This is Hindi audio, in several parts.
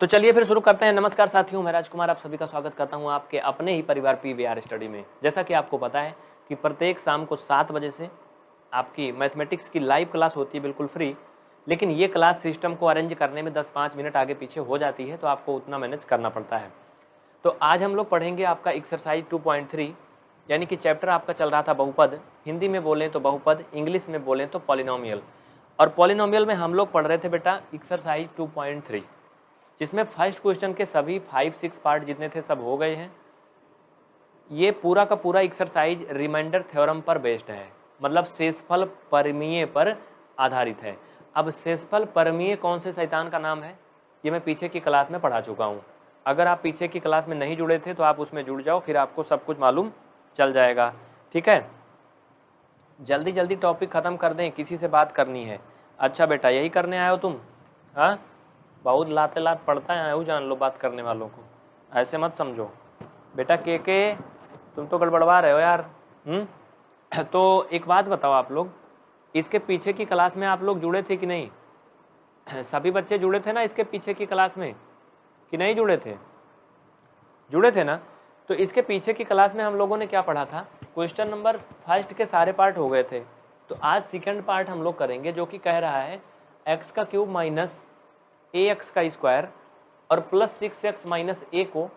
तो चलिए फिर शुरू करते हैं। नमस्कार साथियों, मैं राजकुमार आप सभी का स्वागत करता हूं आपके अपने ही परिवार PVR स्टडी में। जैसा कि आपको पता है कि प्रत्येक शाम को 7 बजे से आपकी मैथमेटिक्स की लाइव क्लास होती है, बिल्कुल फ्री। लेकिन ये क्लास सिस्टम को अरेंज करने में 10-5 मिनट आगे पीछे हो जाती है, तो आपको उतना मैनेज करना पड़ता है। तो आज हम लोग पढ़ेंगे आपका एक्सरसाइज 2.3, यानी कि चैप्टर आपका चल रहा था बहुपद। हिंदी में बोलें तो बहुपद, इंग्लिश में बोलें तो पॉलिनोमियल। और पॉलिनोमियल में हम लोग पढ़ रहे थे बेटा एक्सरसाइज 2.3, जिसमें फर्स्ट क्वेश्चन के सभी 5-6 पार्ट जितने थे सब हो गए हैं। ये पूरा का पूरा एक्सरसाइज रिमाइंडर थ्योरम पर बेस्ड है, मतलब शेषफल परिमेय पर आधारित है। अब शेषफल परिमेय कौन से शैतान का नाम है, ये मैं पीछे की क्लास में पढ़ा चुका हूँ। अगर आप पीछे की क्लास में नहीं जुड़े थे तो आप उसमें जुड़ जाओ, फिर आपको सब कुछ मालूम चल जाएगा। ठीक है, जल्दी जल्दी टॉपिक ख़त्म कर दें, किसी से बात करनी है। अच्छा बेटा, यही करने आए हो तुम? हाँ, बहुत लाते लात पड़ता है, वो जान लो बात करने वालों को, ऐसे मत समझो बेटा। के तुम तो गड़बड़वा रहे हो यार। तो एक बात बताओ, आप लोग इसके पीछे की क्लास में आप लोग जुड़े थे कि नहीं? सभी बच्चे जुड़े थे ना इसके पीछे की क्लास में, कि नहीं जुड़े थे? जुड़े थे ना। तो इसके पीछे की क्लास में हम लोगों ने क्या पढ़ा था? क्वेश्चन नंबर फर्स्ट के सारे पार्ट हो गए थे। तो आज सेकंड पार्ट हम लोग करेंगे, जो कि कह रहा है x का क्यूब माइनस ax का स्क्वायर और प्लस 6x माइनस a को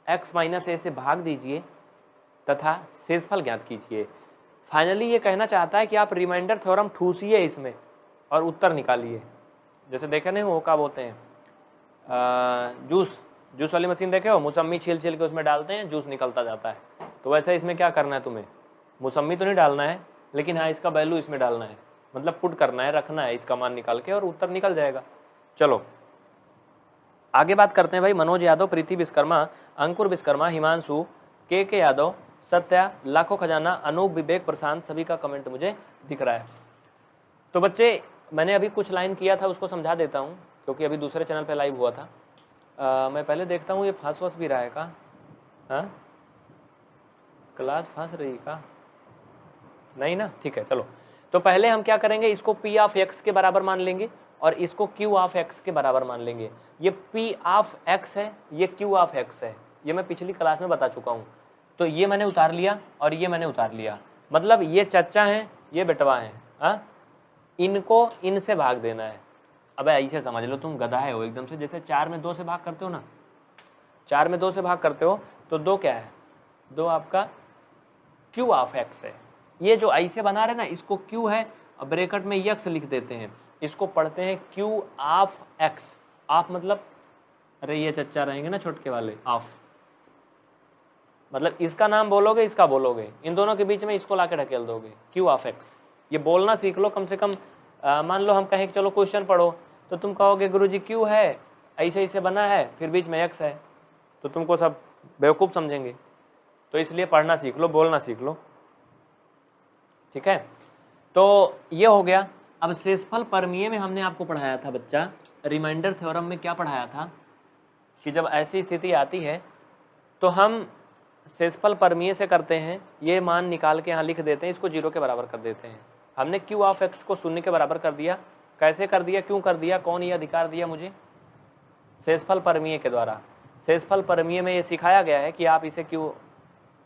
x माइनस a से भाग दीजिए तथा शेषफल ज्ञात कीजिए। फाइनली ये कहना चाहता है कि आप रिमाइंडर थ्योरम ठूसिए इसमें और उत्तर निकालिए। जैसे देखे नहीं वो क्या बोलते हैं, जूस वाली मशीन देखे हो, मौसम्मी छील छील के उसमें डालते हैं, जूस निकलता जाता है। तो वैसे इसमें क्या करना है, तुम्हें मौसम्मी तो नहीं डालना है, लेकिन हाँ इसका वैल्यू इसमें डालना है, मतलब पुट करना है, रखना है इसका मान निकाल के, और उत्तर निकल जाएगा। चलो आगे बात करते हैं भाई। मनोज यादव, प्रीति विश्वकर्मा, अंकुर विश्वकर्मा, हिमांशु, के यादव, सत्या, लाखों खजाना, अनूप, विवेक, प्रशांत, सभी का कमेंट मुझे दिख रहा है। तो बच्चे मैंने अभी कुछ लाइन किया था, उसको समझा देता हूँ, क्योंकि अभी दूसरे चैनल पे लाइव हुआ था। मैं पहले देखता हूँ ये फांस वास भी रहा है का? हाँ, क्लास फांस रही का? नहीं ना, ठीक है। चलो तो पहले हम क्या करेंगे, इसको P ऑफ x के बराबर मान लेंगे और इसको Q ऑफ x के बराबर मान लेंगे। ये P ऑफ x है, ये Q ऑफ x है, ये मैं पिछली क्लास में बता चुका हूँ। तो ये मैंने उतार लिया और ये मैंने उतार लिया, मतलब ये चच्चा हैं, ये बेटवा हैं। हाँ, इनको इनसे भाग देना है। अब ऐसे समझ लो, तुम गधा हो एकदम से। जैसे 4 में 2 से भाग करते हो ना, 4 में 2 से भाग करते हो तो 2 क्या है, 2 आपका Q ऑफ x है। ये जो ऐसे बना रहे ना, इसको Q है, अब ब्रैकेट में x लिख देते हैं, इसको पढ़ते हैं Q ऑफ x। ऑफ मतलब, अरे ये चच्चा रहेंगे ना छोटके वाले, ऑफ मतलब इसका नाम बोलोगे, इसका बोलोगे, इन दोनों के बीच में इसको लाके ढकेल दोगे, Q ऑफ x। ये बोलना सीख लो कम से कम। मान लो हम कहें कि चलो क्वेश्चन पढ़ो, तो तुम कहोगे गुरुजी Q है, ऐसे ऐसे बना है, फिर बीच में x है, तो तुमको सब बेवकूफ़ समझेंगे। तो इसलिए पढ़ना सीख लो, बोलना सीख लो, ठीक है। तो ये हो गया। अब शेषफल परिमेय में हमने आपको पढ़ाया था बच्चा, रिमाइंडर थ्योरम में क्या पढ़ाया था कि जब ऐसी स्थिति आती है तो हम शेषफल परिमेय से करते हैं, ये मान निकाल के यहाँ लिख देते हैं, इसको 0 के बराबर कर देते हैं। हमने Q ऑफ x को 0 के बराबर कर दिया। कैसे कर दिया, क्यों कर दिया, कौन ये अधिकार दिया मुझे? शेषफल परिमेय के द्वारा। शेषफल परिमेय में ये सिखाया गया है कि आप इसे Q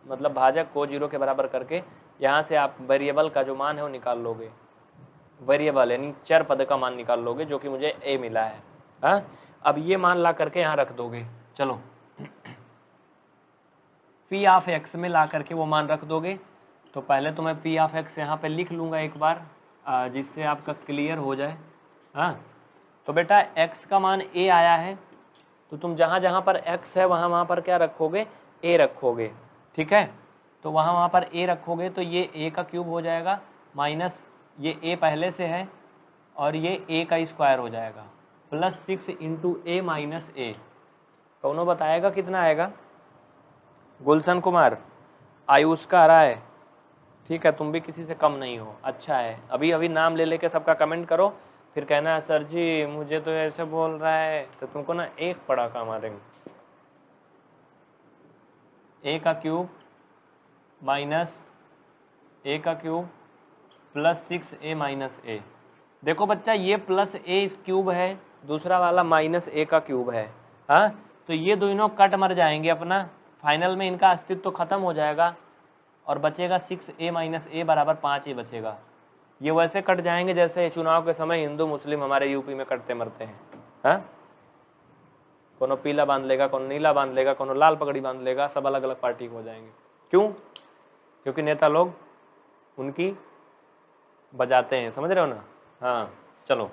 मतलब भाजक को 0 के बराबर करके यहाँ से आप वेरिएबल का जो मान है वो निकाल लोगे, वेरिएबल यानी चर पद का मान निकाल लोगे, जो कि मुझे a मिला है। हाँ, अब ये मान ला करके यहाँ रख दोगे। चलो P ऑफ x में ला करके वो मान रख दोगे। तो पहले तो मैं P ऑफ x यहाँ पे लिख लूँगा एक बार, जिससे आपका क्लियर हो जाए। हाँ, तो बेटा x का मान a आया है, तो तुम जहाँ जहाँ पर x है वहाँ वहाँ पर क्या रखोगे, a रखोगे, ठीक है। तो वहाँ वहाँ पर a रखोगे तो ये a का क्यूब हो जाएगा, माइनस ये a पहले से है और ये a का स्क्वायर हो जाएगा, plus 6 into a minus a। कौनों बताएगा कितना आएगा? गुलशन कुमार, आयुष का राय, ठीक है, तुम भी किसी से कम नहीं हो, अच्छा है। अभी अभी नाम ले लेके सबका कमेंट करो, फिर कहना है सर जी मुझे तो ऐसे बोल रहा है, तो तुमको ना एक पड़ाका मारेंगे। a का क्यूब माइनस a का cube plus 6a minus a। देखो बच्चा, ये प्लस a क्यूब है दूसरा वाला -a का क्यूब है। हाँ, तो ये दोनों कट मर जाएंगे अपना, फाइनल में इनका अस्तित्व तो खत्म हो जाएगा और बचेगा 6a - a बराबर 5a बचेगा। ये वैसे कट जाएंगे जैसे चुनाव के समय हिंदू मुस्लिम हमारे यूपी में कटते मरते हैं। हाँ, कोनो पीला बांध लेगा, कोनो नीला बांध लेगा, कोनो लाल पगड़ी बांध लेगा, सब अलग अलग पार्टी हो जाएंगे। क्यों? क्योंकि नेता लोग उनकी बजाते हैं, समझ रहे हो ना। हाँ चलो,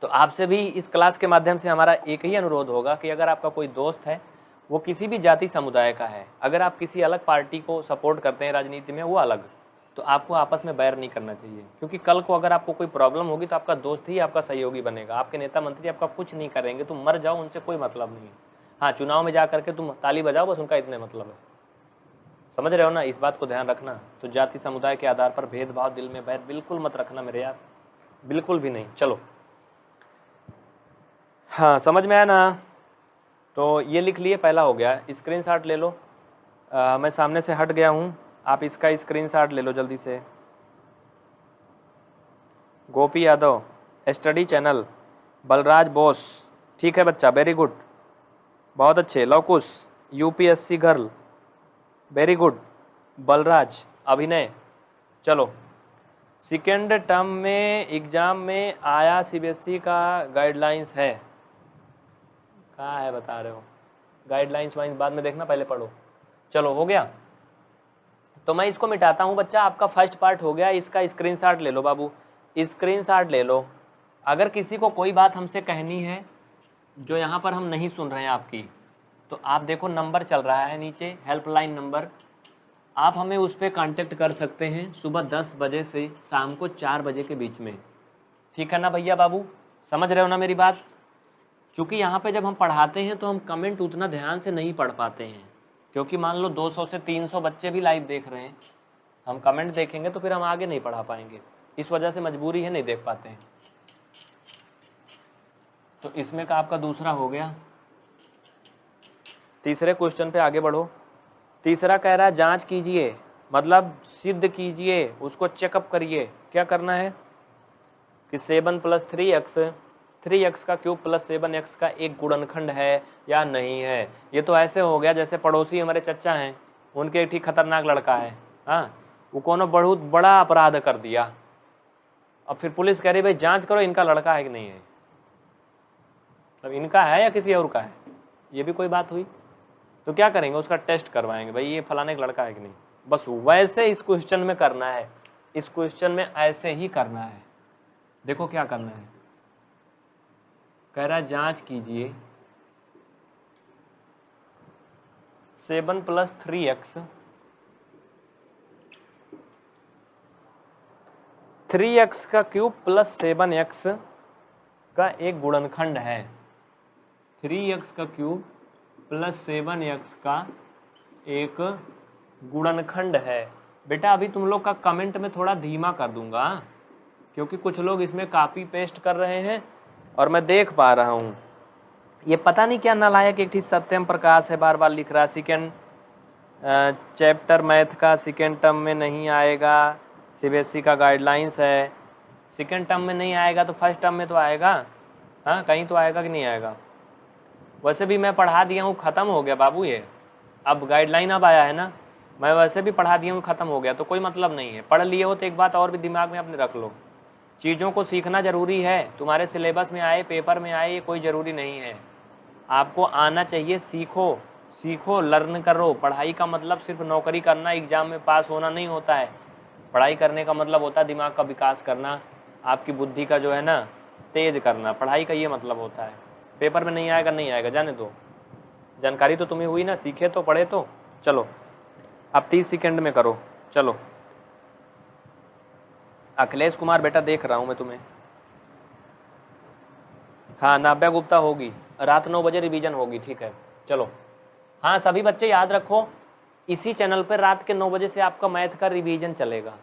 तो आपसे भी इस क्लास के माध्यम से हमारा एक ही अनुरोध होगा कि अगर आपका कोई दोस्त है वो किसी भी जाति समुदाय का है, अगर आप किसी अलग पार्टी को सपोर्ट करते हैं राजनीति में, वो अलग, तो आपको आपस में बैर नहीं करना चाहिए। क्योंकि कल को अगर आपको कोई प्रॉब्लम होगी तो आपका दोस्त ही आपका सहयोगी बनेगा, आपके नेता मंत्री आपका कुछ नहीं करेंगे, तुम मर जाओ उनसे कोई मतलब नहीं है। हाँ, चुनाव में जा करके तुम ताली बजाओ, बस उनका इतने मतलब है, समझ रहे हो ना, इस बात को ध्यान रखना। तो जाति समुदाय के आधार पर भेदभाव, दिल में बैर बिल्कुल मत रखना मेरे यार, बिल्कुल भी नहीं। चलो, हाँ समझ में आया ना। तो ये लिख लिए, पहला हो गया। स्क्रीनशॉट ले लो, मैं सामने से हट गया हूँ, आप इसका स्क्रीनशॉट ले लो जल्दी से। गोपी यादव स्टडी चैनल, बलराज बोस, ठीक है बच्चा, वेरी गुड, बहुत अच्छे। Lavkush UPSC girl, very good. Balraj, अभिनय, चलो। सेकेंड टर्म में एग्जाम में आया सीबीएसई का गाइडलाइंस है, कहाँ है बता रहे हो? गाइडलाइंस वाइंस बाद में देखना, पहले पढ़ो। चलो हो गया, तो मैं इसको मिटाता हूँ बच्चा, आपका फर्स्ट पार्ट हो गया। इसका स्क्रीनशॉट ले लो बाबू, स्क्रीनशॉट ले लो। अगर किसी को कोई बात हमसे कहनी है जो यहाँ पर हम नहीं सुन रहे हैं आपकी, तो आप देखो नंबर चल रहा है नीचे, हेल्पलाइन नंबर, आप हमें उस पर कांटेक्ट कर सकते हैं सुबह 10 बजे से शाम को 4 बजे के बीच में, ठीक है ना भैया बाबू, समझ रहे हो ना मेरी बात। चूँकि यहाँ पे जब हम पढ़ाते हैं तो हम कमेंट उतना ध्यान से नहीं पढ़ पाते हैं, क्योंकि मान लो 200 से 300 बच्चे भी लाइव देख रहे हैं, हम कमेंट देखेंगे तो फिर हम आगे नहीं पढ़ा पाएंगे, इस वजह से मजबूरी है, नहीं देख पाते हैं। तो इसमें का आपका दूसरा हो गया। तीसरे क्वेश्चन पे आगे बढ़ो। तीसरा कह रहा है जांच कीजिए, मतलब सिद्ध कीजिए, उसको चेकअप करिए। क्या करना है कि 7 + 3x 3x का क्यूब + 7x का एक गुणनखंड है या नहीं है। ये तो ऐसे हो गया जैसे पड़ोसी हमारे चचा हैं, उनके एक ठीक खतरनाक लड़का है, हाँ, वो कोनो बहुत बड़ा अपराध कर दिया, अब फिर पुलिस कह रही भाई जांच करो इनका लड़का है कि नहीं है, अब इनका है या किसी और का है, ये भी कोई बात हुई। तो क्या करेंगे, उसका टेस्ट करवाएंगे, भाई ये फलाने का लड़का है कि नहीं। बस वैसे इस क्वेश्चन में करना है, इस क्वेश्चन में ऐसे ही करना है। देखो क्या करना है, कह रहा है जांच कीजिए 7 + 3x 3x का क्यूब + 7x का एक गुणनखंड है। 3x का क्यूब + 7x का एक गुणनखंड है। बेटा अभी तुम लोग का कमेंट में थोड़ा धीमा कर दूंगा, क्योंकि कुछ लोग इसमें कॉपी पेस्ट कर रहे हैं और मैं देख पा रहा हूँ। ये पता नहीं क्या नालायक एक ठीक सत्यम प्रकाश है, बार बार लिख रहा है सेकेंड चैप्टर मैथ का सेकेंड टर्म में नहीं आएगा, सीबीएसई का गाइडलाइंस है, सेकेंड टर्म में नहीं आएगा तो फर्स्ट टर्म में तो आएगा, हाँ कहीं तो आएगा कि नहीं आएगा। वैसे भी मैं पढ़ा दिया हूँ, ख़त्म हो गया बाबू, ये अब गाइडलाइन अब आया है ना, मैं वैसे भी पढ़ा दिया हूँ, ख़त्म हो गया, तो कोई मतलब नहीं है। पढ़ लिए हो तो एक बात और भी दिमाग में अपने रख लो, चीज़ों को सीखना ज़रूरी है। तुम्हारे सिलेबस में आए, पेपर में आए, ये कोई ज़रूरी नहीं है, आपको आना चाहिए। सीखो सीखो, लर्न करो। पढ़ाई का मतलब सिर्फ नौकरी करना, एग्ज़ाम में पास होना नहीं होता है। पढ़ाई करने का मतलब होता है दिमाग का विकास करना, आपकी बुद्धि का जो है ना तेज करना, पढ़ाई का ये मतलब होता है। पेपर में नहीं आएगा नहीं आएगा, जाने दो, जानकारी तो तुम्हें हुई ना, सीखे तो, पढ़े तो। चलो अब 30 सेकंड में करो, चलो। अखिलेश कुमार बेटा देख रहा हूँ मैं तुम्हें। हाँ नाव्या गुप्ता होगी, रात 9 बजे रिवीजन होगी, ठीक है चलो। हाँ सभी बच्चे याद रखो, इसी चैनल पर रात के 9 बजे से आपका मैथ का रिवीजन चलेगा।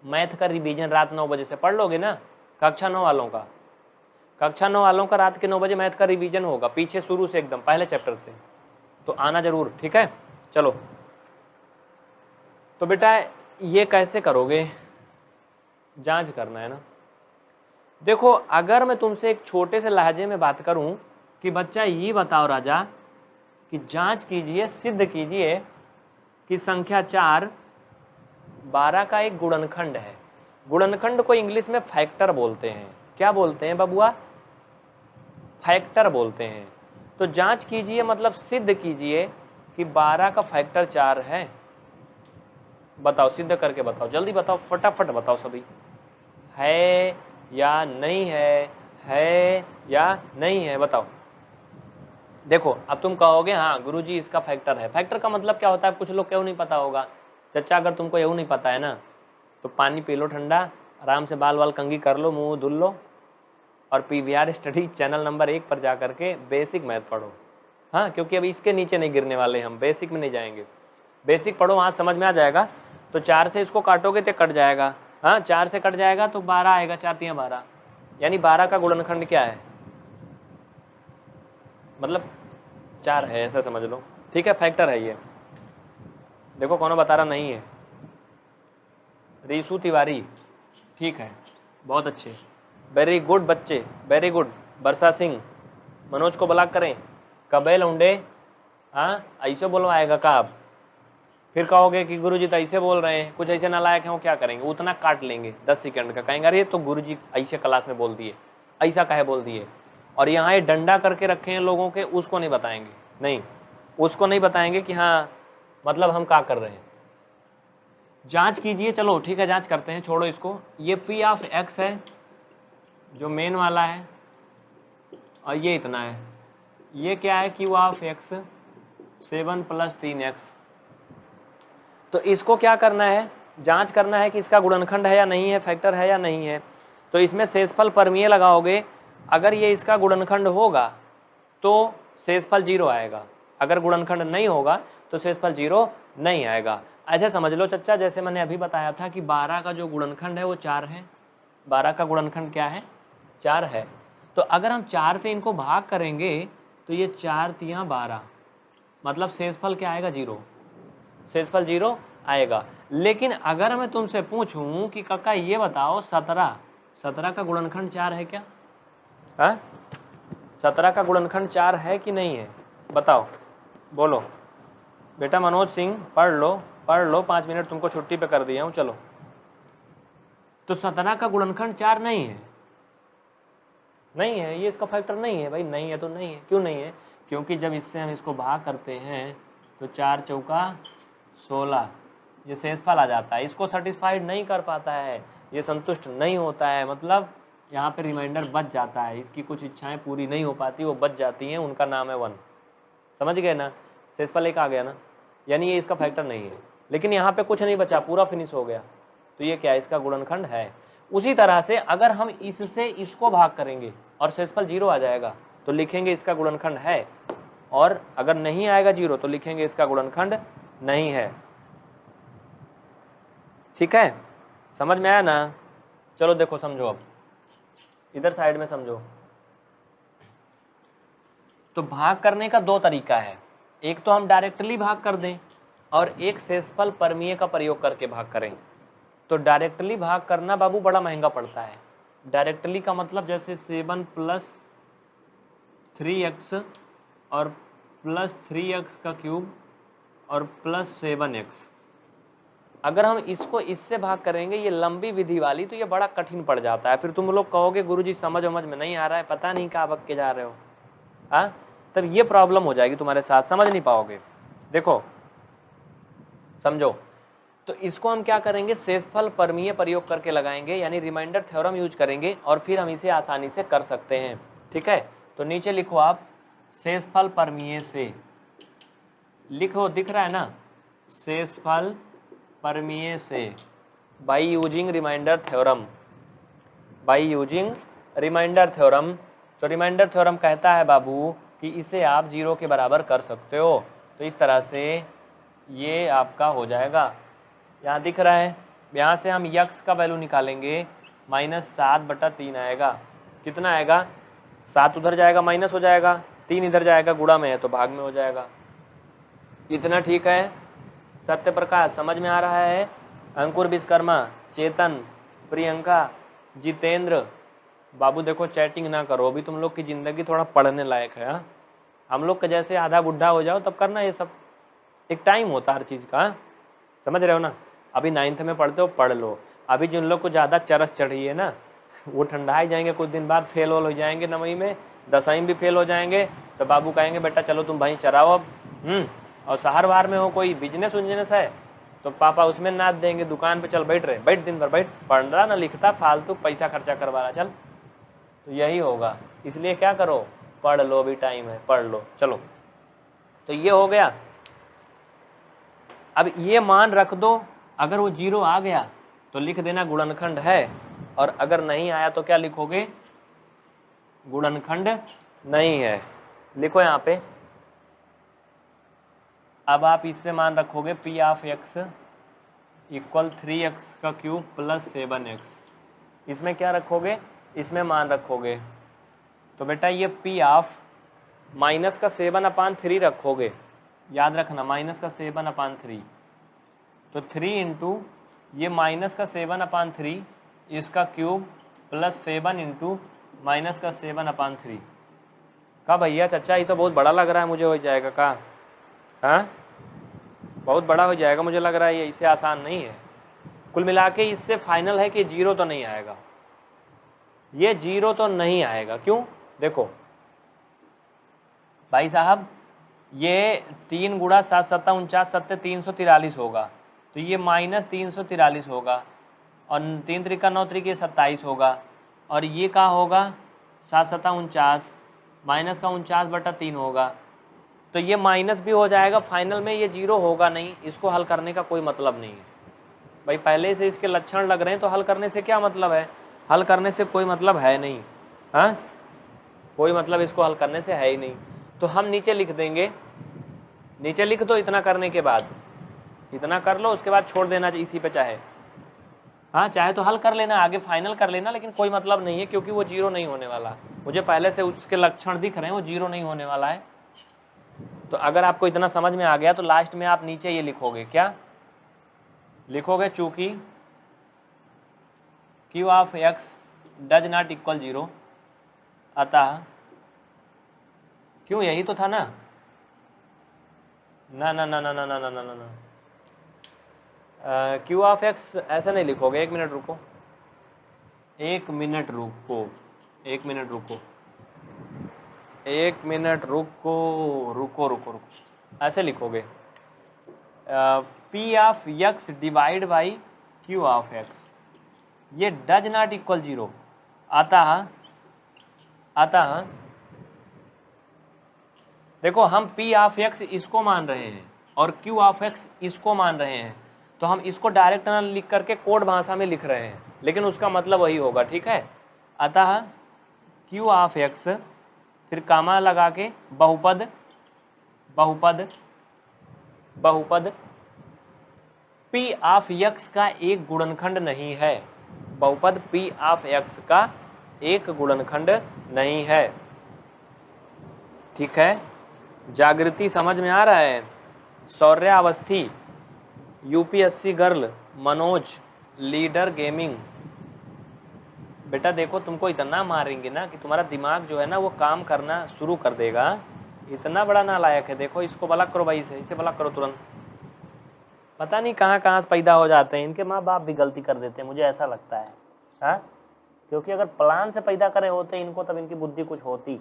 मैथ का रिवीजन रात 9 बजे से पढ़ लोगे ना, कक्षा 9 वालों का, कक्षा 9 वालों का रात के 9 बजे मैथ का रिवीजन होगा, पीछे शुरू से एकदम पहले चैप्टर से, तो आना जरूर, ठीक है चलो। तो बेटा ये कैसे करोगे, जांच करना है ना। देखो अगर मैं तुमसे एक छोटे से लहजे में बात करूं कि बच्चा ये बताओ राजा कि जांच कीजिए, सिद्ध कीजिए कि संख्या 4 12 का एक गुणनखंड है। गुणनखंड को इंग्लिश में फैक्टर बोलते हैं। क्या बोलते हैं बबुआ? फैक्टर बोलते हैं। तो जांच कीजिए मतलब सिद्ध कीजिए कि 12 का फैक्टर 4 है। बताओ, सिद्ध करके बताओ, जल्दी बताओ, फटाफट बताओ सभी। है या नहीं है या नहीं है, बताओ। देखो अब तुम कहोगे हाँ गुरुजी इसका फैक्टर है। फैक्टर का मतलब क्या होता है कुछ लोग क्यों नहीं पता होगा। चचा अगर तुमको यूँ नहीं पता है ना तो पानी पी लो ठंडा, आराम से बाल वाल कंघी कर लो, मुंह धुल लो और PVR स्टडी चैनल नंबर 1 पर जा करके बेसिक मैथ पढ़ो। हाँ, क्योंकि अभी इसके नीचे नहीं गिरने वाले, हम बेसिक में नहीं जाएंगे। बेसिक पढ़ो, वहाँ समझ में आ जाएगा। तो 4 से इसको काटोगे तो कट जाएगा। हाँ, 4 से कट जाएगा तो 12 आएगा, 4 3 12, यानी 12 का गुणनखंड क्या है, मतलब 4 है, ऐसा समझ लो। ठीक है, फैक्टर है ये। देखो कौन बता रहा नहीं है, रीशु तिवारी, ठीक है, बहुत अच्छे, वेरी गुड बच्चे, वेरी गुड। वर्षा सिंह, मनोज को ब्लॉक करें। कबे लौंडे, हाँ ऐसे बोलो आएगा का आप? फिर कहोगे कि गुरुजी तो ऐसे बोल रहे हैं, कुछ ऐसे नालायक हैं, वो क्या करेंगे, उतना काट लेंगे 10 सेकंड का, कहेंगे अरे तो गुरुजी ऐसे क्लास में बोल दिए, ऐसा कहे बोल दिए। और यहाँ ये डंडा करके रखे हैं लोगों के, उसको नहीं बताएंगे, नहीं उसको नहीं बताएंगे कि हाँ मतलब हम क्या कर रहे हैं। जांच कीजिए, चलो ठीक है जांच करते हैं, छोड़ो इसको। ये फी ऑफ एक्स है जो मेन वाला है और ये इतना है। ये क्या है, क्यू ऑफ एक्स 7 + 3x। तो इसको क्या करना है, जांच करना है कि इसका गुणनखंड है या नहीं है, फैक्टर है या नहीं है। तो इसमें शेषफल परमीय लगाओगे, अगर ये इसका गुणनखंड होगा तो शेषफल 0 आएगा, अगर गुणनखंड नहीं होगा तो शेषफल 0 नहीं आएगा। ऐसे समझ लो चच्चा, जैसे मैंने अभी बताया था कि 12 का जो गुणनखंड है वो 4 है। 12 का गुणनखंड क्या है, 4 है। तो अगर हम 4 से इनको भाग करेंगे तो ये 4 3 12, मतलब शेषफल क्या आएगा, 0, शेषफल 0 आएगा। लेकिन अगर मैं तुमसे पूछूं कि काका ये बताओ 17 का गुणनखंड 4 है क्या? हाँ, 17 का गुणनखंड 4 है कि नहीं है, बताओ, बोलो। बेटा मनोज सिंह पढ़ लो 5 मिनट तुमको छुट्टी पे कर दिया हूँ, चलो। तो 17 का गुणनखंड 4 नहीं है, नहीं है, ये इसका फैक्टर नहीं है भाई, नहीं है तो नहीं है। क्यों नहीं है? क्योंकि जब इससे हम इसको भाग करते हैं तो 4 चौका 16, ये शेषफल आ जाता है। इसको सेटिस्फाइड नहीं कर पाता है, ये संतुष्ट नहीं होता है, मतलब यहाँ पे रिमाइंडर बच जाता है, इसकी कुछ इच्छाएं पूरी नहीं हो पाती, वो बच जाती हैं, उनका नाम है 1। समझ गए ना, शेषफल 1 आ गया ना, यानी ये इसका फैक्टर नहीं है। लेकिन यहाँ पे कुछ नहीं बचा, पूरा फिनिश हो गया, तो ये क्या है, इसका गुणनखंड है। उसी तरह से अगर हम इससे इसको भाग करेंगे और शेषफल 0 आ जाएगा तो लिखेंगे इसका गुणनखंड है, और अगर नहीं आएगा 0 तो लिखेंगे इसका गुणनखंड नहीं है। ठीक है, समझ में आया ना? चलो देखो समझो, अब इधर साइड में समझो। तो भाग करने का 2 तरीका है, एक तो हम डायरेक्टली भाग कर दें और एक शेषफल परमीय का प्रयोग करके भाग करें। तो डायरेक्टली भाग करना बाबू बड़ा महंगा पड़ता है। डायरेक्टली का मतलब जैसे 7 + 3x और +3x का क्यूब और +7x। अगर हम इसको इससे भाग करेंगे, ये लंबी विधि वाली, तो ये बड़ा कठिन पड़ जाता है। फिर तुम लोग कहोगे गुरुजी समझ में नहीं आ रहा है, पता नहीं क्या बक के जा रहे हो, हाँ, तब ये प्रॉब्लम हो जाएगी तुम्हारे साथ, समझ नहीं पाओगे। देखो समझो, तो इसको हम क्या करेंगे, शेषफल परमीय प्रयोग करके लगाएंगे, यानी रिमाइंडर थ्योरम यूज करेंगे, और फिर हम इसे आसानी से कर सकते हैं। ठीक है, तो नीचे लिखो आप, शेषफल परमीय से लिखो, दिख रहा है ना, शेषफल परमीय से by using remainder theorem, by using remainder theorem. तो रिमाइंडर थ्योरम कहता है बाबू कि इसे आप 0 के बराबर कर सकते हो। तो इस तरह से ये आपका हो जाएगा, यहाँ दिख रहा है, यहाँ से हम यक्स का वैल्यू निकालेंगे, -7/3 आएगा। कितना आएगा, 7 उधर जाएगा माइनस हो जाएगा, 3 इधर जाएगा, गुणा में है तो भाग में हो जाएगा। इतना ठीक है? सत्य प्रकाश समझ में आ रहा है? अंकुर विश्वकर्मा, चेतन, प्रियंका, जितेंद्र, बाबू देखो चैटिंग ना करो, अभी तुम लोग की ज़िंदगी थोड़ा पढ़ने लायक है। हाँ, हम लोग के जैसे आधा बुढ़ा हो जाओ तब करना ये सब, एक टाइम होता है हर चीज़ का। हाँ? समझ रहे हो ना? अभी 9th में पढ़ते हो पढ़ लो। अभी जिन लोग को ज़्यादा चरस चढ़ी है ना, वो ठंडा ही जाएंगे, कुछ दिन बाद फेल हो जाएंगे 9वीं में, 10वीं भी फेल हो जाएंगे, तो बाबू कहेंगे बेटा चलो तुम भाई चराओ अब। और शहर बाहर में हो कोई बिजनेस उजनेस है तो पापा उसमें नाच देंगे, दुकान पे चल बैठ रहे, बैठ दिन भर बैठ, पढ़ रहा ना लिखता, फालतू पैसा खर्चा करवा रहा, चल। तो यही होगा, इसलिए क्या करो, पढ़ लो, अभी टाइम है, पढ़ लो। चलो, तो ये हो गया। अब ये मान रख दो, अगर वो 0 आ गया तो लिख देना गुणनखंड है, और अगर नहीं आया तो क्या लिखोगे, गुणनखंड नहीं है, लिखो यहाँ पे। अब आप इसमें मान रखोगे P of x equal 3x का क्यूब प्लस 7x, इसमें क्या रखोगे, इसमें मान रखोगे, तो बेटा ये पी ऑफ माइनस का 7/3 रखोगे, याद रखना माइनस का 7/3, तो 3 इंटू ये माइनस का 7/3 इसका क्यूब प्लस 7 इंटू माइनस का 7/3। का भैया चाचा ये तो बहुत बड़ा लग रहा है मुझे, हो जाएगा का? हाँ, बहुत बड़ा हो जाएगा मुझे लग रहा है, ये इससे आसान नहीं है। कुल मिला के इससे फाइनल है कि 0 तो नहीं आएगा, ये 0 तो नहीं आएगा। क्यों? देखो भाई साहब, ये 3 गुणा 7 सत्ता 49 सत्ते 343 होगा, तो ये माइनस 343 होगा, और 3 त्रिका 9 त्रिके 27 होगा, और ये क्या होगा 7 सत्ता 49 माइनस का 49/3 होगा, तो ये माइनस भी हो जाएगा। फाइनल में ये 0 होगा नहीं, इसको हल करने का कोई मतलब नहीं है भाई, पहले से इसके लक्षण लग रहे हैं तो हल करने से क्या मतलब है, हल करने से कोई मतलब है नहीं। हाँ, कोई मतलब इसको हल करने से है ही नहीं। तो हम नीचे लिख देंगे, नीचे लिख दो, इतना करने के बाद इतना कर लो, उसके बाद छोड़ देना इसी पे, चाहे हाँ चाहे तो हल कर लेना, आगे फाइनल कर लेना, लेकिन कोई मतलब नहीं है क्योंकि वो 0 नहीं होने वाला, मुझे पहले से उसके लक्षण दिख रहे हैं, वो 0 नहीं होने वाला है। तो अगर आपको इतना समझ में आ गया तो लास्ट में आप नीचे ये लिखोगे, क्या लिखोगे, चूंकि Q of x does not equal 0, अतः क्यों, यही तो था ना, ना ना ना ना ना ना ना ना ना, क्यू ऑफ एक्स ऐसा नहीं लिखोगे, 1 मिनट रुको, 1 मिनट रुको, 1 मिनट रुको, 1 मिनट रुको रुको रुको रुको, ऐसे लिखोगे P of x divide by Q of x, ये डज नॉट इक्वल 0, अतः देखो हम पी ऑफ एक्स इसको मान रहे हैं और क्यू ऑफ एक्स इसको मान रहे हैं, तो हम इसको डायरेक्ट ना लिख करके कोड भाषा में लिख रहे हैं, लेकिन उसका मतलब वही होगा, ठीक है। अतः क्यू ऑफ एक्स, फिर कामा लगा के बहुपद बहुपद बहुपद पी ऑफ एक्स का एक गुणनखंड नहीं है, बहुपद पी ऑफ एक्स का एक गुणनखंड नहीं है, ठीक है। जागृति समझ में आ रहा है, Shaurya Awasthi, UPSC girl, Manoj leader gaming, बेटा देखो तुमको इतना मारेंगे ना कि तुम्हारा दिमाग जो है ना वो काम करना शुरू कर देगा, इतना बड़ा नालायक है। देखो इसको ब्लॉक करो भाई, इसे ब्लॉक करो तुरंत, पता नहीं कहाँ कहाँ से पैदा हो जाते हैं, इनके माँ बाप भी गलती कर देते हैं, मुझे ऐसा लगता है। हाँ, क्योंकि अगर प्लान से पैदा करे होते इनको तब इनकी बुद्धि कुछ होती,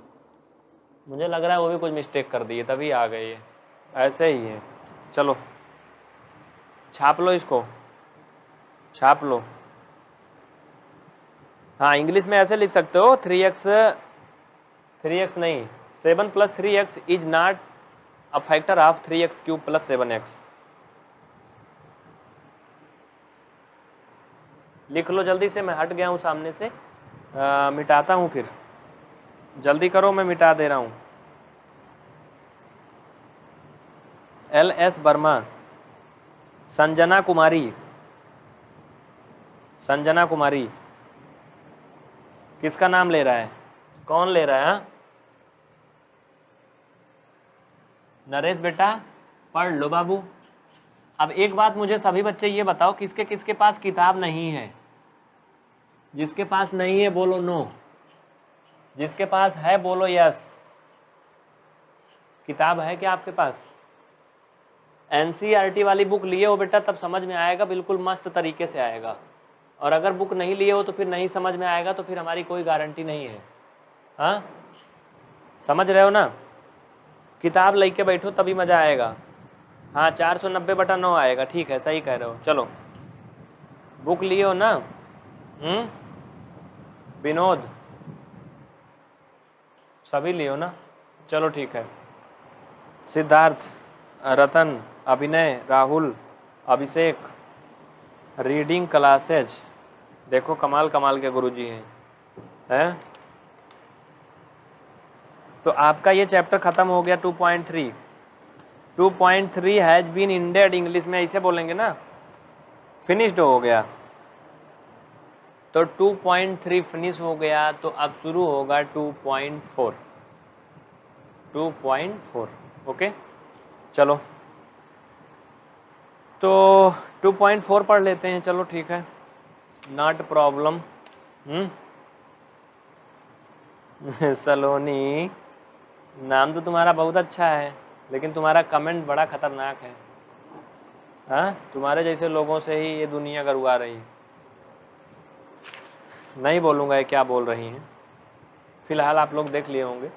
मुझे लग रहा है वो भी कुछ मिस्टेक कर दी है तभी आ गई है, ऐसे ही है। चलो छाप लो, इसको छाप लो। हाँ, इंग्लिश में ऐसे लिख सकते हो 3x नहीं 7 + 3x is not a factor of 3x³ + 7x। लिख लो जल्दी से, मैं हट गया हूँ सामने से, मिटाता हूँ, फिर जल्दी करो, मैं मिटा दे रहा हूँ। LS वर्मा, संजना कुमारी, संजना कुमारी, किसका नाम ले रहा है, कौन ले रहा है? नरेश बेटा पढ़ लो बाबू। अब एक बात मुझे सभी बच्चे ये बताओ, किसके किसके पास किताब नहीं है, जिसके पास नहीं है बोलो नो, जिसके पास है बोलो यस। किताब है क्या आपके पास? एनसीईआरटी वाली बुक लिए हो बेटा तब समझ में आएगा, बिल्कुल मस्त तरीके से आएगा। और अगर बुक नहीं लिए हो तो फिर नहीं समझ में आएगा, तो फिर हमारी कोई गारंटी नहीं है। हाँ समझ रहे हो ना? किताब लेके बैठो तभी मज़ा आएगा। हाँ 490/9 आएगा, ठीक है, सही कह रहे हो। चलो बुक लिए हो ना? विनोद सभी लिए हो ना? चलो ठीक है। सिद्धार्थ, रतन, अभिनय, राहुल, अभिषेक, रीडिंग क्लासेज, देखो कमाल कमाल के गुरुजी हैं। तो आपका ये चैप्टर खत्म हो गया 2.3। 2.3 हैज बीन इंडेड, इंग्लिश में ऐसे बोलेंगे ना, फिनिश्ड हो गया। तो 2.3 फिनिश हो गया, तो अब शुरू होगा 2.4। 2.4 ओके। चलो तो 2.4 पढ़ लेते हैं। चलो ठीक है, नॉट प्रॉब्लम। सलोनी, नाम तो तुम्हारा बहुत अच्छा है, लेकिन तुम्हारा कमेंट बड़ा खतरनाक है। हाँ तुम्हारे जैसे लोगों से ही ये दुनिया गरुआ रही है। नहीं बोलूँगा ये क्या बोल रही हैं, फिलहाल आप लोग देख लिए होंगे।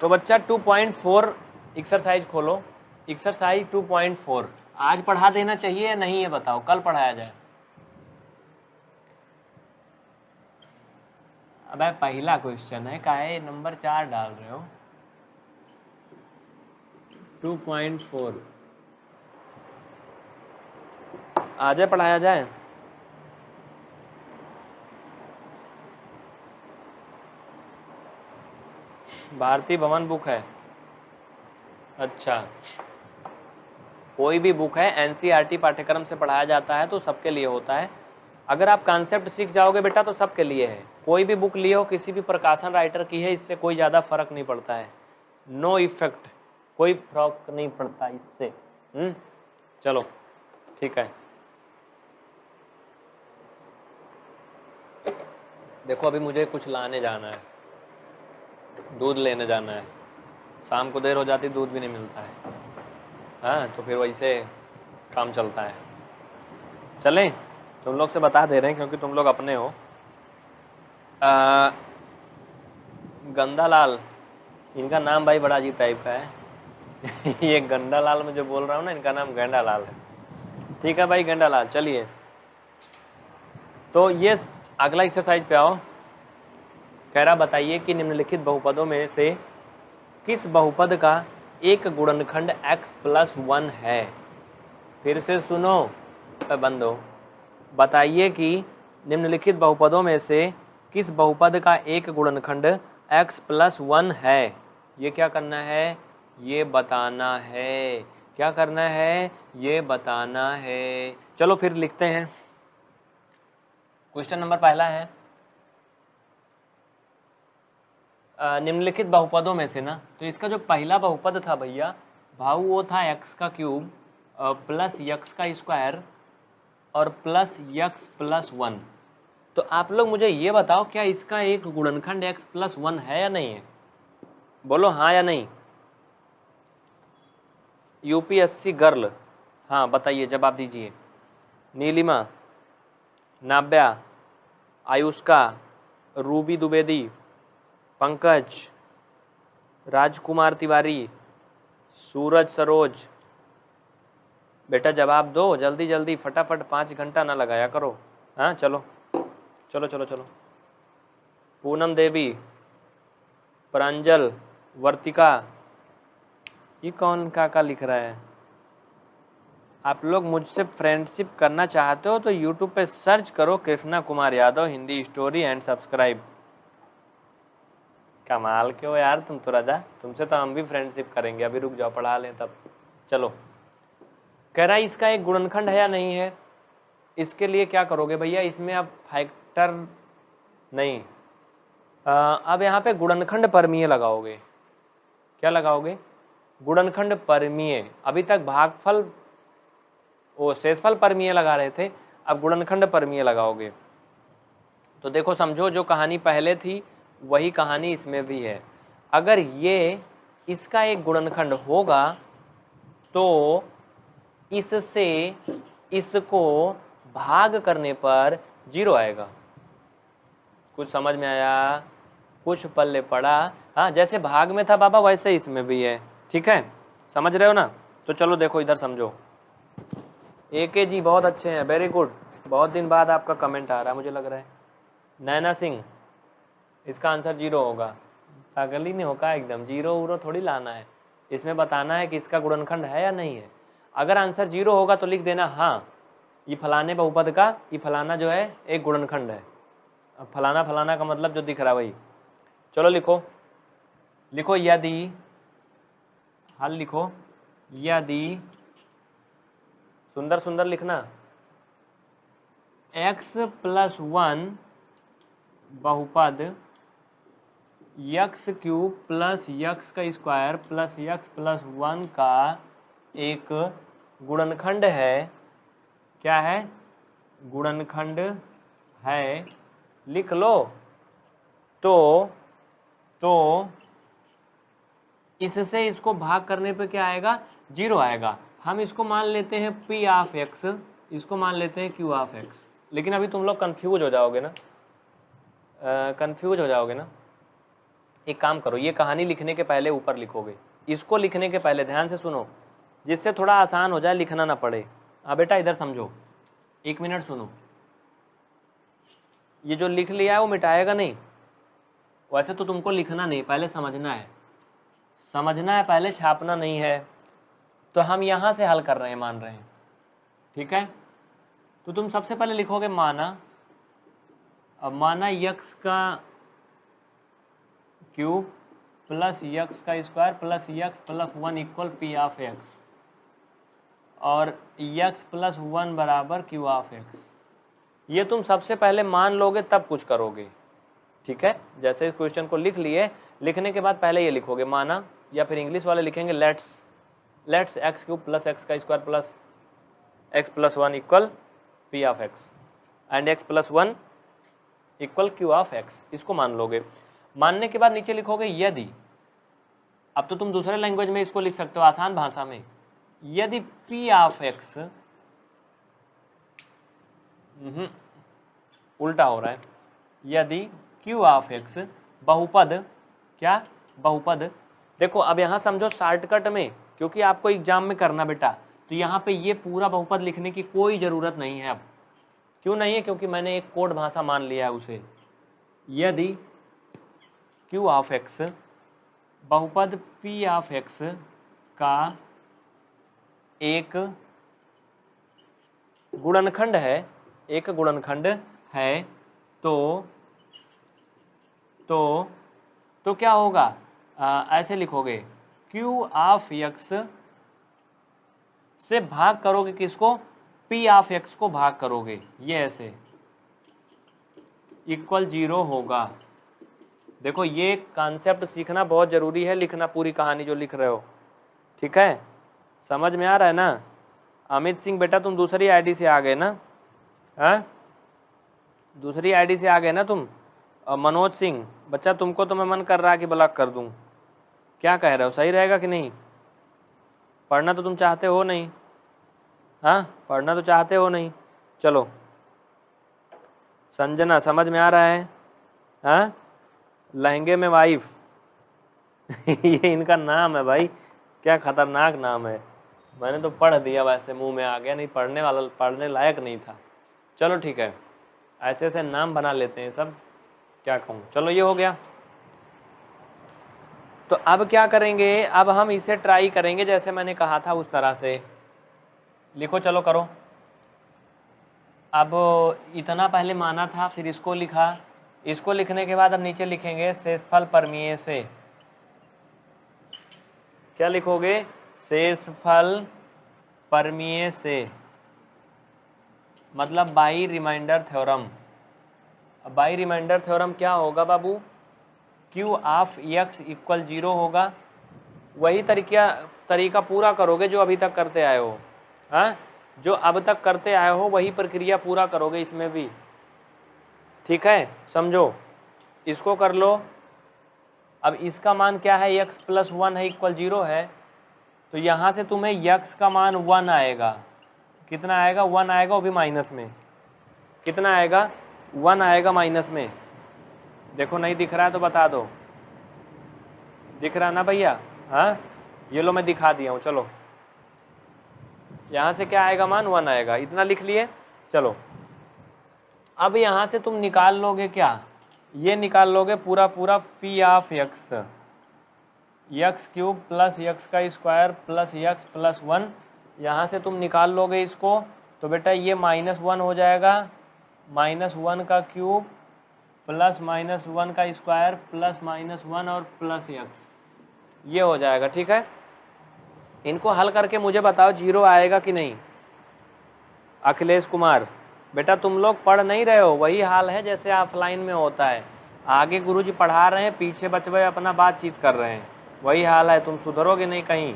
तो बच्चा 2.4 एक्सरसाइज खोलो। एक्सरसाइज 2.4 आज पढ़ा देना चाहिए या नहीं, ये बताओ, कल पढ़ाया जाए? अबे पहला क्वेश्चन है, काहे नंबर 4 डाल रहे हो? 2.4 आज पढ़ाया जाए? भारती भवन बुक है? अच्छा, कोई भी बुक है एनसीईआरटी पाठ्यक्रम से पढ़ाया जाता है तो सबके लिए होता है। अगर आप कॉन्सेप्ट सीख जाओगे बेटा तो सबके लिए है। कोई भी बुक लिए हो, किसी भी प्रकाशन राइटर की है, इससे कोई ज़्यादा फर्क नहीं पड़ता है। नो इफेक्ट, कोई फर्क नहीं पड़ता इससे। चलो ठीक है। देखो अभी मुझे कुछ लाने जाना है, दूध लेने जाना है। शाम को देर हो जाती, दूध भी नहीं मिलता है। हाँ तो फिर वैसे काम चलता है। चलें, तुम लोग से बता दे रहे हैं क्योंकि तुम लोग अपने हो। गंदा लाल, इनका नाम भाई बड़ा अजीब टाइप का है। ये गंदा लाल में जो बोल रहा हूँ ना, इनका नाम गेंडा लाल है। ठीक है भाई गेंडा लाल। चलिए तो ये अगला एक्सरसाइज पे आओ। कह रहा बताइए कि निम्नलिखित बहुपदों में से किस बहुपद का एक गुणनखंड x+1 है। फिर से सुनो, बंद हो। बताइए कि निम्नलिखित बहुपदों में से किस बहुपद का एक गुणनखंड x+1 है। ये क्या करना है? ये बताना है। क्या करना है? ये बताना है। चलो फिर लिखते हैं। क्वेश्चन नंबर पहला है, निम्नलिखित बहुपदों में से ना, तो इसका जो पहला बहुपद था भैया भाव, वो था x³ प्लस x² और प्लस x+1। तो आप लोग मुझे ये बताओ, क्या इसका एक गुणनखंड x+1 है या नहीं है? बोलो हाँ या नहीं। यूपीएससी गर्ल, हाँ बताइए, जवाब दीजिए। नीलिमा, नाव्या, आयुष्का, रूबी द्विवेदी, पंकज, राजकुमार तिवारी, सूरज सरोज, बेटा जवाब दो जल्दी जल्दी, फटाफट, 5 घंटा ना लगाया करो। हाँ चलो चलो चलो चलो। पूनम देवी, प्रांजल, वर्तिका, ये कौन का लिख रहा है? आप लोग मुझसे फ्रेंडशिप करना चाहते हो तो यूट्यूब पे सर्च करो Krishna Kumar Yadav Hindi story and subscribe. कमाल के हो यार तुम तो राजा, तुमसे तो हम भी फ्रेंडशिप करेंगे। अभी रुक जाओ, पढ़ा लें तब। चलो, कह रहा है इसका एक गुणनखंड है या नहीं है। इसके लिए क्या करोगे भैया, इसमें अब फैक्टर नहीं, अब यहाँ पे गुणनखंड परमीय लगाओगे। क्या लगाओगे? गुणनखंड परमीय। अभी तक भागफल वो शेषफल परमीय लगा रहे थे, अब गुणनखंड परमीय लगाओगे। तो देखो समझो, जो कहानी पहले थी वही कहानी इसमें भी है। अगर ये इसका एक गुणनखंड होगा तो इससे इसको भाग करने पर 0 आएगा। कुछ समझ में आया? कुछ पल्ले पड़ा? हाँ, जैसे भाग में था बाबा वैसे इसमें भी है। ठीक है, समझ रहे हो ना? तो चलो देखो इधर समझो। AK जी बहुत अच्छे हैं, वेरी गुड। बहुत दिन बाद आपका कमेंट आ रहा है मुझे लग रहा है। नैना सिंह, इसका आंसर 0 होगा। पागल ही नहीं होगा एकदम, 0 उरो थोड़ी लाना है, इसमें बताना है कि इसका गुणनखंड है या नहीं है। अगर आंसर 0 होगा तो लिख देना हाँ, ये फलाने बहुपद का ये फलाना जो है एक गुणनखंड है। अब फलाना फलाना का मतलब जो दिख रहा है वही। चलो लिखो, लिखो यदि, हल लिखो, यदि, सुंदर सुंदर लिखना, x+1 बहुपद x³ plus x² plus x+1 का एक गुणनखंड है। क्या है? गुणनखंड है, लिख लो। तो इससे इसको भाग करने पे क्या आएगा? 0 आएगा। हम इसको मान लेते हैं p(x), इसको मान लेते हैं q(x). लेकिन अभी तुम लोग कंफ्यूज हो जाओगे ना, कंफ्यूज हो जाओगे ना। एक काम करो, ये कहानी लिखने के पहले ऊपर लिखोगे, इसको लिखने के पहले ध्यान से सुनो, जिससे थोड़ा आसान हो जाए, लिखना ना पड़े। हाँ बेटा इधर समझो, 1 मिनट सुनो। ये जो लिख लिया है वो मिटाएगा नहीं, वैसे तो तुमको लिखना नहीं, पहले समझना है, समझना है पहले, छापना नहीं है। तो हम यहाँ से हल कर रहे हैं, मान रहे हैं। ठीक है, तो तुम सबसे पहले लिखोगे माना, अब माना x³ plus x² plus x+1 equal p(x) और x+1 बराबर q(x). ये तुम सबसे पहले मान लोगे तब कुछ करोगे। ठीक है, जैसे इस क्वेश्चन को लिख लिए, लिखने के बाद पहले ये लिखोगे माना, या फिर इंग्लिश वाले लिखेंगे let's x³ plus x² plus x+1 equal p(x) and x+1 equal q(x). इसको मान लोगे। मानने के बाद नीचे लिखोगे यदि, अब तो तुम दूसरे लैंग्वेज में इसको लिख सकते हो, आसान भाषा में, यदि p(x) उल्टा हो रहा है, यदि q(x) बहुपद, क्या बहुपद, देखो अब यहाँ समझो शॉर्टकट में, क्योंकि आपको एग्जाम में करना बेटा, तो यहाँ पे ये पूरा बहुपद लिखने की कोई ज़रूरत नहीं है। अब क्यों नहीं है? क्योंकि मैंने एक कोड भाषा मान लिया है उसे। यदि q(x) बहुपद p(x) का एक गुणनखंड है, एक गुणनखंड है, तो क्या होगा? ऐसे लिखोगे, q(x) से भाग करोगे किसको? p(x) को भाग करोगे, ये ऐसे इक्वल 0 होगा। देखो ये कॉन्सेप्ट सीखना बहुत ज़रूरी है, लिखना पूरी कहानी जो लिख रहे हो। ठीक है, समझ में आ रहा है ना? अमित सिंह बेटा तुम दूसरी आईडी से आ गए ना? हाँ, दूसरी आईडी से आ गए ना तुम? और मनोज सिंह बच्चा, तुमको तो मैं मन कर रहा है कि ब्लॉक कर दूं। क्या कह रहे हो, सही रहेगा कि नहीं? पढ़ना तो तुम चाहते हो नहीं? हाँ, पढ़ना तो चाहते हो नहीं? चलो संजना, समझ में आ रहा है? हाँ, लहंगे में वाइफ ये इनका नाम है भाई, क्या खतरनाक नाम है। मैंने तो पढ़ दिया, वैसे मुंह में आ गया, नहीं पढ़ने वाला, पढ़ने लायक नहीं था। चलो ठीक है, ऐसे ऐसे नाम बना लेते हैं सब, क्या कहूँ। चलो ये हो गया। तो अब क्या करेंगे? अब हम इसे ट्राई करेंगे जैसे मैंने कहा था उस तरह से। लिखो, चलो करो। अब इतना पहले माना था, फिर इसको लिखा, इसको लिखने के बाद अब नीचे लिखेंगे शेषफल परमीय से। क्या लिखोगे? शेषफल परमीय से, मतलब बाई रिमाइंडर थ्योरम। अब बाई रिमाइंडर थ्योरम क्या होगा बाबू? q(x) इक्वल 0 होगा। वही तरीका पूरा करोगे जो अभी तक करते आए हो। हाँ, जो अब तक करते आए हो वही प्रक्रिया पूरा करोगे इसमें भी। ठीक है, समझो, इसको कर लो। अब इसका मान क्या है, x + 1 है इक्वल 0 है, तो यहाँ से तुम्हें x का मान 1 आएगा। कितना आएगा, 1 आएगा, वो भी माइनस में। कितना आएगा, 1 आएगा माइनस में। देखो नहीं दिख रहा है तो बता दो, दिख रहा ना भैया? हाँ, ये लो मैं दिखा दिया हूँ। चलो यहाँ से क्या आएगा, मान 1 आएगा, इतना लिख लिए। चलो अब यहाँ से तुम निकाल लोगे क्या, ये निकाल लोगे पूरा पूरा φ of x, x³ + x² + x + 1। यहाँ से तुम निकाल लोगे इसको, तो बेटा ये -1 हो जाएगा, -1 का क्यूब प्लस -1 का स्क्वायर प्लस -1 और प्लस x, ये हो जाएगा। ठीक है, इनको हल करके मुझे बताओ 0 आएगा कि नहीं। अखिलेश कुमार, बेटा तुम लोग पढ़ नहीं रहे हो, वही हाल है जैसे ऑफलाइन में होता है। आगे गुरुजी पढ़ा रहे हैं, पीछे बच्चे अपना बातचीत कर रहे हैं, वही हाल है। तुम सुधरोगे नहीं कहीं,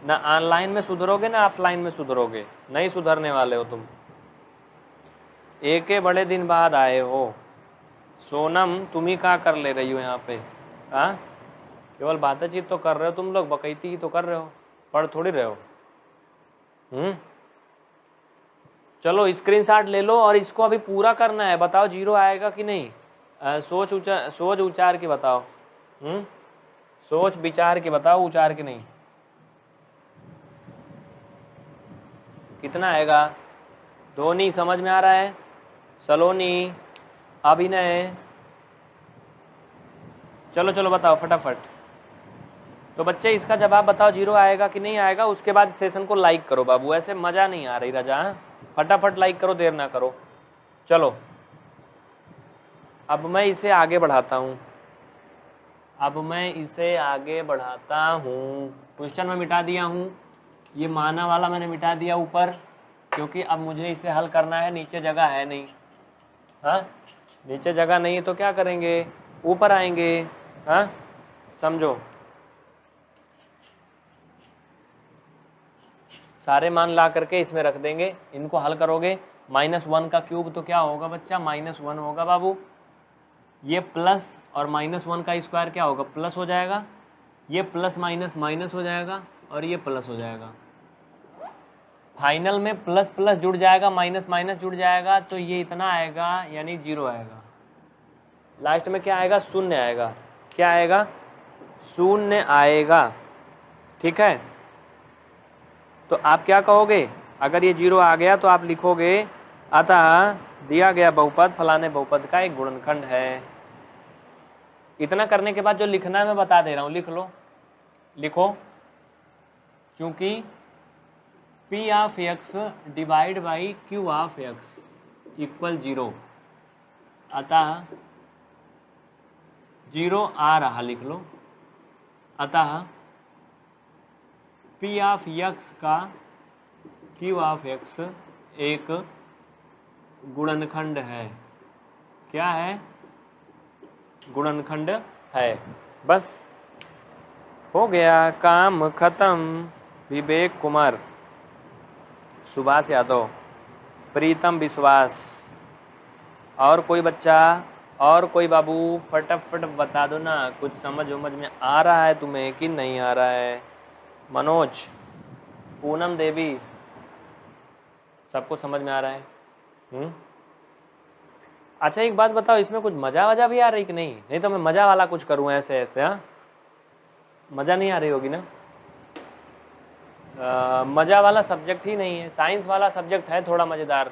ना ऑनलाइन में सुधरोगे ना ऑफलाइन में सुधरोगे, नहीं सुधरने वाले हो तुम। एक बड़े दिन बाद आए हो। सोनम, तुम ही क्या कर ले रही हो यहाँ पे? हाँ, केवल बातचीत तो कर रहे हो तुम लोग, बकैती ही तो कर रहे हो, पढ़ थोड़ी रहे हो। चलो स्क्रीनशॉट ले लो और इसको अभी पूरा करना है। बताओ 0 आएगा कि नहीं। सोच उचार के बताओ। सोच विचार के बताओ, उचार के नहीं। कितना आएगा? धोनी समझ में आ रहा है? सलोनी, अभिनय, चलो चलो बताओ फटाफट। तो बच्चे इसका जवाब बताओ 0 आएगा कि नहीं आएगा। उसके बाद सेशन को लाइक करो बाबू, ऐसे मज़ा नहीं आ रही रजा। फटाफट लाइक करो, देर ना करो। चलो अब मैं इसे आगे बढ़ाता हूँ, क्वेश्चन मैं मिटा दिया हूँ, ये माना वाला मैंने मिटा दिया ऊपर, क्योंकि अब मुझे इसे हल करना है, नीचे जगह है नहीं। हाँ, नीचे जगह नहीं है तो क्या करेंगे, ऊपर आएंगे। हाँ, समझो, सारे मान ला करके इसमें रख देंगे, इनको हल करोगे। -1 का क्यूब तो क्या होगा बच्चा, -1 होगा बाबू। ये प्लस और -1 का स्क्वायर क्या होगा, प्लस हो जाएगा। ये प्लस माइनस माइनस हो जाएगा और ये प्लस हो जाएगा। फाइनल में प्लस प्लस जुड़ जाएगा, माइनस माइनस जुड़ जाएगा, तो ये इतना आएगा, यानी 0 आएगा। लास्ट में क्या आएगा, 0 आएगा। क्या आएगा, 0 आएगा। ठीक है, तो आप क्या कहोगे, अगर ये 0 आ गया तो आप लिखोगे अतः दिया गया बहुपद फलाने बहुपद का एक गुणनखंड है। इतना करने के बाद जो लिखना है मैं बता दे रहा हूँ, लिख लो, लिखो। क्योंकि P of x divide by Q of x equal 0, अतः 0 आ रहा, लिख लो। अतः P ऑफ x का Q ऑफ x एक गुणनखंड है। क्या है, गुणनखंड है। बस हो गया, काम खत्म। विवेक कुमार, सुभाष यादव, प्रीतम विश्वास, और कोई बच्चा, और कोई बाबू, फटाफट बता दो ना, कुछ समझ में आ रहा है तुम्हें कि नहीं आ रहा है। मनोज, पूनम देवी, सबको समझ में आ रहा है? अच्छा एक बात बताओ, इसमें कुछ मजा वजा भी आ रही कि नहीं? नहीं तो मैं मजा वाला कुछ करूँ ऐसे ऐसे। हाँ, मजा नहीं आ रही होगी ना। मजा वाला सब्जेक्ट ही नहीं है, साइंस वाला सब्जेक्ट है थोड़ा मजेदार।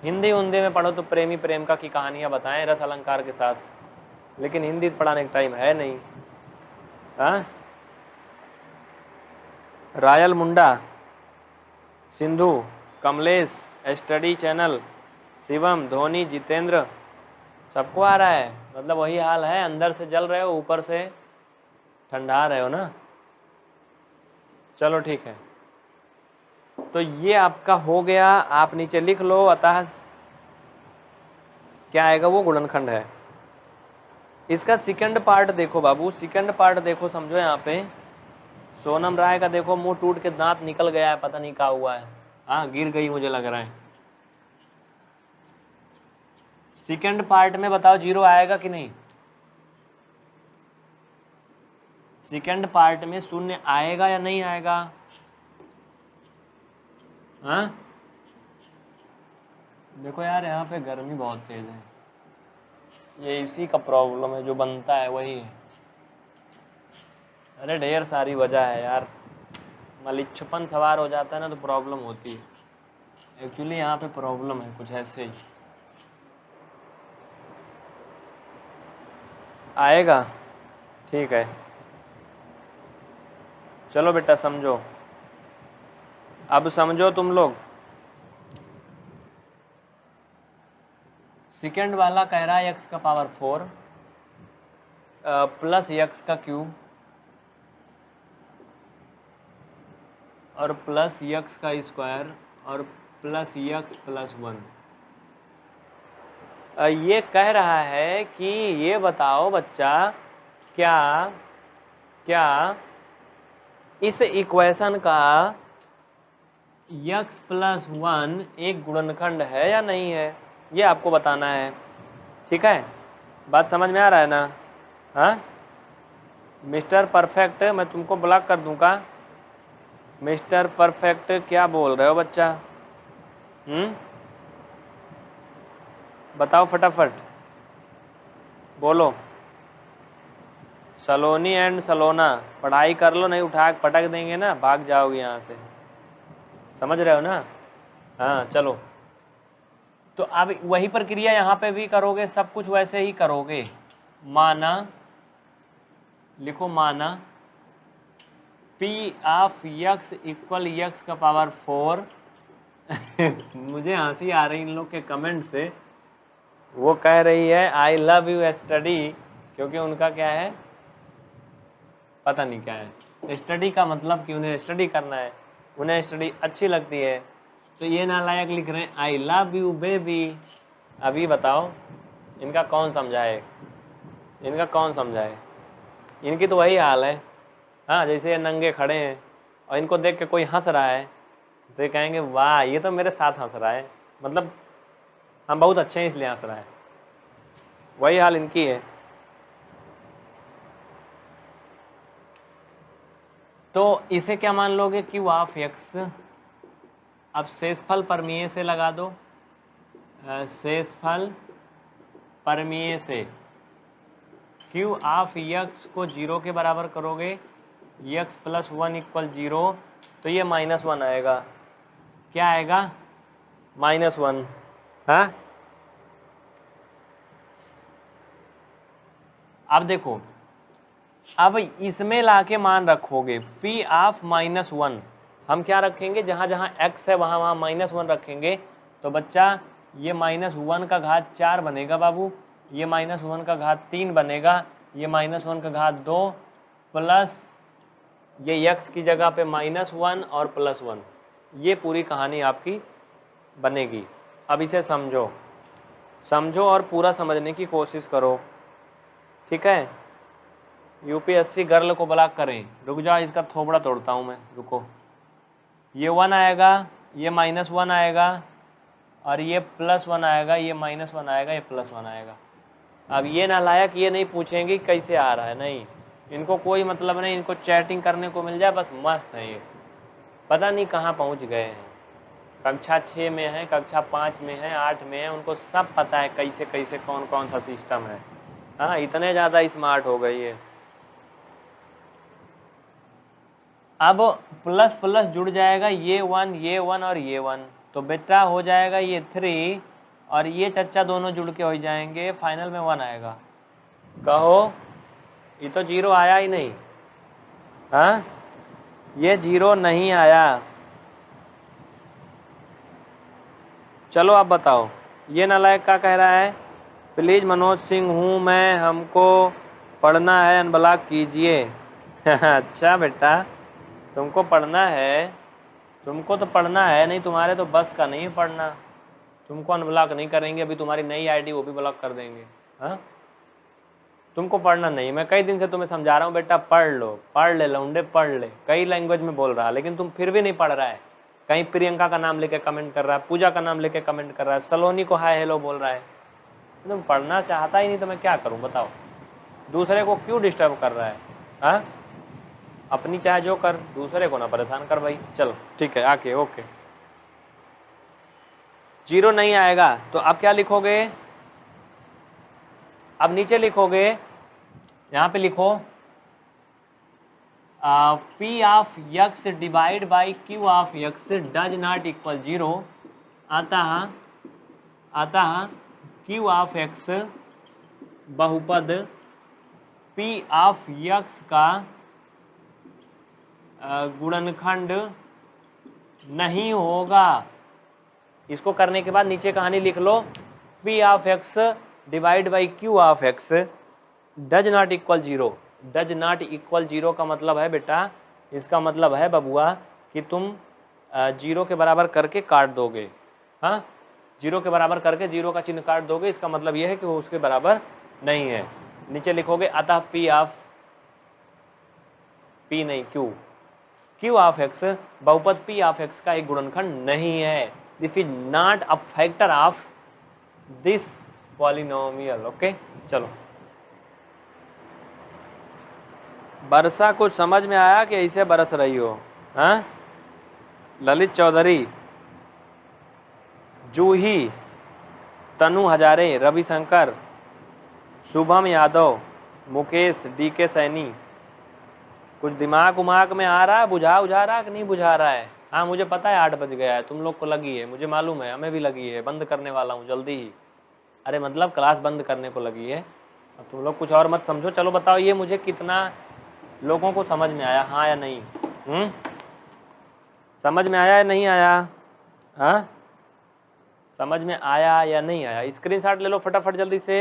हिंदी में पढ़ो तो प्रेमी प्रेमिका की कहानियाँ बताएं रस अलंकार के साथ, लेकिन हिंदी पढ़ाने का टाइम है नहीं। हाँ, रायल मुंडा, सिंधु, कमलेश, स्टडी चैनल, शिवम, धोनी, जितेंद्र, सबको आ रहा है। मतलब वही हाल है, अंदर से जल रहे हो, ऊपर से ठंडा रहे हो ना। चलो ठीक है, तो ये आपका हो गया। आप नीचे लिख लो, अतः क्या आएगा, वो गुणनखंड है। इसका सेकंड पार्ट देखो बाबू, सेकंड पार्ट देखो, समझो। यहाँ पे सोनम राय का देखो, मुंह टूट के दांत निकल गया है, पता नहीं क्या हुआ है। हाँ, गिर गई मुझे लग रहा है। सेकंड पार्ट में बताओ जीरो आएगा कि नहीं? सेकंड पार्ट में शून्य आएगा या नहीं आएगा? हाँ देखो यार, यहाँ पे गर्मी बहुत तेज है, ये इसी का प्रॉब्लम है, जो बनता है वही है। अरे ढेर सारी वजह है यार, मलिच्छपन सवार हो जाता है ना तो प्रॉब्लम होती है। एक्चुअली यहाँ पे प्रॉब्लम है कुछ ऐसे ही। आएगा, ठीक है। चलो बेटा समझो, अब समझो तुम लोग। सेकेंड वाला कह रहा है x का पावर 4 प्लस x का क्यूब और प्लस x का स्क्वायर और प्लस x प्लस 1। ये कह रहा है कि ये बताओ बच्चा, क्या क्या इस इक्वेशन का x प्लस 1 एक गुणनखंड है या नहीं है, ये आपको बताना है। ठीक है, बात समझ में आ रहा है ना? हाँ मिस्टर परफेक्ट, मैं तुमको ब्लॉक कर दूंगा। मिस्टर परफेक्ट क्या बोल रहे हो बच्चा? बताओ फटाफट बोलो। सलोनी एंड सलोना, पढ़ाई कर लो, नहीं उठा पटक देंगे ना, भाग जाओगे यहाँ से, समझ रहे हो ना? हाँ चलो, तो अब वही प्रक्रिया यहाँ पे भी करोगे, सब कुछ वैसे ही करोगे। माना, लिखो माना P of x equal x का पावर 4 मुझे हंसी आ रही इन लोग के कमेंट से। वो कह रही है आई लव यू स्टडी, क्योंकि उनका क्या है पता नहीं क्या है स्टडी का मतलब कि उन्हें स्टडी करना है, उन्हें स्टडी अच्छी लगती है। तो ये नालायक लिख रहे हैं आई लव यू बेबी। अभी बताओ इनका कौन समझाए, इनका कौन समझाए? इनकी तो वही हाल है। हाँ जैसे ये नंगे खड़े हैं और इनको देख के कोई हंस रहा है तो ये कहेंगे वाह ये तो मेरे साथ हंस रहा है, मतलब हम बहुत अच्छे हैं इसलिए हंस रहा है। वही हाल इनकी है। तो इसे क्या मान लोगे? Q of x. अब शेषफल परमीय से लगा दो, शेषफल परमीय से क्यू ऑफ एक्स को 0 के बराबर करोगे, एक्स प्लस 1 इक्वल 0, तो ये -1 आएगा। क्या आएगा? -1। हाँ अब देखो, अब इसमें लाके मान रखोगे फी ऑफ -1, हम क्या रखेंगे? जहाँ जहाँ x है वहाँ वहाँ -1 रखेंगे। तो बच्चा ये -1 का घात 4 बनेगा बाबू, ये -1 का घात 3 बनेगा, ये -1 का घात 2 प्लस ये x की जगह पे -1 और +1, ये पूरी कहानी आपकी बनेगी। अब इसे समझो, समझो और पूरा समझने की कोशिश करो। ठीक है, यूपीएससी गर्ल को ब्लॉक करें। रुक जाओ, इसका थोबड़ा तोड़ता हूँ मैं, रुको। ये 1 आएगा, ये -1 आएगा और ये +1 आएगा, ये -1 आएगा, ये +1 आएगा। अब ये नालायक ये नहीं पूछेंगे कैसे आ रहा है, नहीं, इनको कोई मतलब नहीं, इनको चैटिंग करने को मिल जाए बस मस्त है। ये पता नहीं कहाँ पहुँच गए हैं, कक्षा 6 में है, कक्षा 5 में है, 8 में है, उनको सब पता है कैसे कैसे कौन कौन सा सिस्टम है। हाँ इतने ज़्यादा स्मार्ट हो गई है। अब प्लस प्लस जुड़ जाएगा, ये 1 ये 1 और ये 1, तो बेटा हो जाएगा ये 3 और ये चच्चा दोनों जुड़ के हो जाएंगे, फाइनल में 1 आएगा। कहो, ये तो 0 आया ही नहीं। हाँ ये 0 नहीं आया। चलो अब बताओ, ये नालायक क्या कह रहा है? प्लीज़ मनोज सिंह हूँ मैं, हमको पढ़ना है, अनब्लॉक कीजिए। अच्छा बेटा तुमको पढ़ना है, तुमको तो पढ़ना है, नहीं तुम्हारे तो बस का नहीं पढ़ना, तुमको अनब्लॉक नहीं करेंगे, अभी तुम्हारी नई आईडी वो भी ब्लॉक कर देंगे। हाँ तुमको पढ़ना नहीं, मैं कई दिन से तुम्हें समझा रहा हूँ बेटा पढ़ लो, पढ़ ले लौंडे पढ़ ले, कई लैंग्वेज में बोल रहा है लेकिन तुम फिर भी नहीं पढ़ रहा है। कहीं प्रियंका का नाम लेके कमेंट कर रहा है, पूजा का नाम लेके कमेंट कर रहा है, सलोनी को हाय हेलो बोल रहा है, तुम पढ़ना चाहता ही नहीं तो मैं क्या करूं बताओ। दूसरे को क्यों डिस्टर्ब कर रहा है? हाँ, अपनी चाहे जो कर, दूसरे को ना परेशान कर भाई। चलो ठीक है, आके ओके। 0 नहीं आएगा तो अब क्या लिखोगे? अब नीचे लिखोगे, यहाँ पे लिखो P of x divide by Q of x does not equal 0, अतः Q ऑफ x बहुपद P ऑफ x का गुणनखंड नहीं होगा। इसको करने के बाद नीचे कहानी लिख लो, P of x divide by Q of x does not equal 0। Does not equal 0 का मतलब है बेटा, इसका मतलब है बबुआ कि तुम 0 के बराबर करके काट दोगे। हाँ, 0 के बराबर करके 0 का चिन्ह काट दोगे, इसका मतलब यह है कि वो उसके बराबर नहीं है। नीचे लिखोगे अतः Q ऑफ x बहुपद P ऑफ x का एक गुणनखंड नहीं है। This is not a factor of this polynomial. Okay, चलो। वर्षा कुछ समझ में आया कि ऐसे बरस रही हो? हाँ, ललित चौधरी, जूही, तनु हजारे, रविशंकर, शुभम यादव, मुकेश, DK सैनी, कुछ दिमाग उमाग में आ रहा है? बुझा रहा है कि नहीं बुझा रहा है? हाँ, मुझे पता है 8 बज गया है, तुम लोग को लगी है, मुझे मालूम है, हमें भी लगी है, बंद करने वाला हूँ जल्दी ही। अरे मतलब क्लास बंद करने को लगी है। अब तुम लोग कुछ और मत समझो। चलो बताओ ये मुझे कितना लोगों को समझ में आया, हाँ या नहीं? समझ में आया या नहीं आया? हाँ, समझ में आया या नहीं आया? स्क्रीनशॉट ले लो फटाफट जल्दी से।